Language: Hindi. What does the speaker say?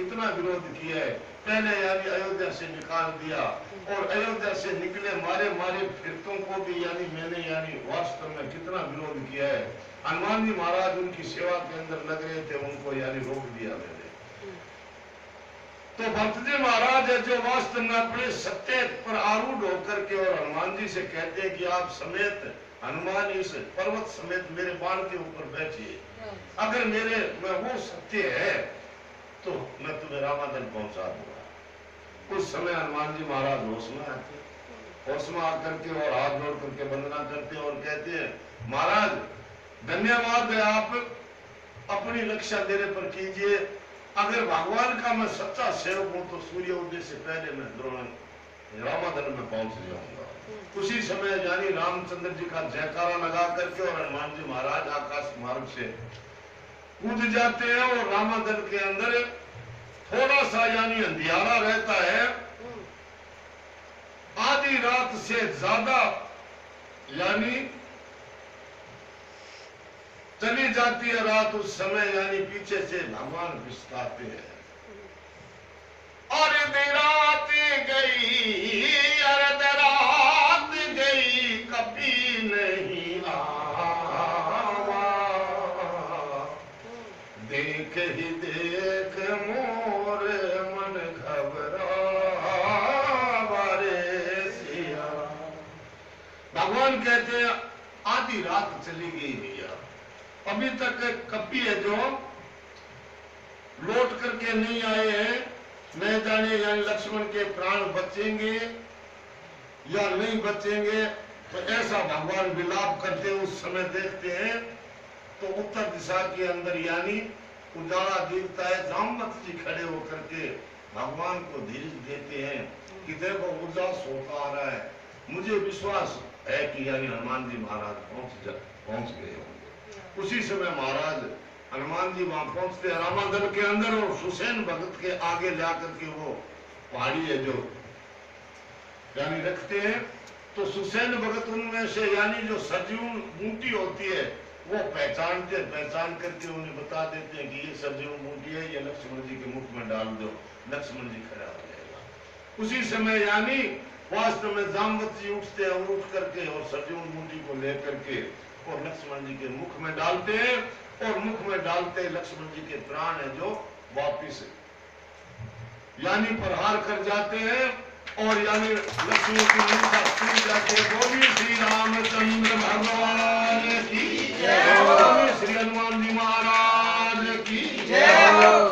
कितना विरोध किया है। पहले यानी अयोध्या से निकाल दिया और अयोध्या से निकले मारे मारे फिरतों को भी यानी मैंने यानी वास्तव में कितना विरोध किया है। हनुमान जी महाराज उनकी सेवा के अंदर लग रहे थे, उनको यानी रोक दिया मैंने। तो भक्तजी महाराज है जो वास्तव में अपने सत्य पर आरूढ़ होकर के और हनुमान जी से कहते हैं कि आप समेत हनुमान इस पर्वत समेत मेरे बाण के ऊपर बैठिए, अगर मेरे में वो सत्य है तो मैं तुम्हें रामादल पहुंचा दूंगा। उस समय हनुमान जी महाराज होश में आते, होश में आकर के और हाथ जोड़ करके वंदना करते और कहते हैं महाराज धन्यवाद है, आप अपनी रक्षा मेरे पर कीजिए। अगर भगवान का मैं सच्चा सेवक हूं तो सूर्य उदय से पहले मैं द्रोण रामादल में पहुंच जाऊंगा। उसी समय यानी रामचंद्र जी का जयकारा लगा करके और हनुमान जी महाराज आकाश मार्ग से कूद जाते हैं और रामादल के अंदर थोड़ा सा यानी अंधियारा रहता है। आधी रात से ज्यादा यानी चली जाती है रात, उस समय यानी पीछे से भगवान विस्तारते हैं। और रात गई अर्ध रात गई कभी नहीं आवा, देख ही देख मोर मन घबरावा रे सिया। भगवान कहते हैं आधी रात चली गई भैया, अभी तक कपी है जो लौट करके नहीं आए हैं, नहीं जाने यानी लक्ष्मण के प्राण बचेंगे या नहीं बचेंगे। तो ऐसा भगवान विलाप करते उस समय देखते हैं तो उत्तर दिशा के अंदर यानी उजाला दिखता है। जामवंत जी खड़े होकर के भगवान को धीरज देते हैं कि देखो उजास होता आ रहा है, मुझे विश्वास है कि यानी हनुमान जी महाराज पहुंच गए होंगे। उसी समय महाराज हनुमान जी वहां पहुंचते हैं रामादल के अंदर और सुसैन भगत के आगे जाकर के वो पहाड़ी है जो यानी रखते हैं। तो सुसैन भगत उनमें से यानी जो सरजून बूटी होती है वो पहचान करके उन्हें बता देते हैं कि ये सरजून बूटी है, ये लक्ष्मण जी के मुख में डाल दो, लक्ष्मण जी खड़ा हो जाएगा। उसी समय यानी वास्तव में जामवंत जी उठते हैं, उठ करके और सरजून बूटी को लेकर के और लक्ष्मण जी के मुख में डालते हैं और मुख में डालते लक्ष्मण जी के प्राण है जो वापिस यानी प्रहार कर जाते हैं और यानी लक्ष्मण की मूर्छा टूट जाती है। बोलिए श्री रामचंद्र भगवान की जय, श्री हनुमान जी महाराज की जय।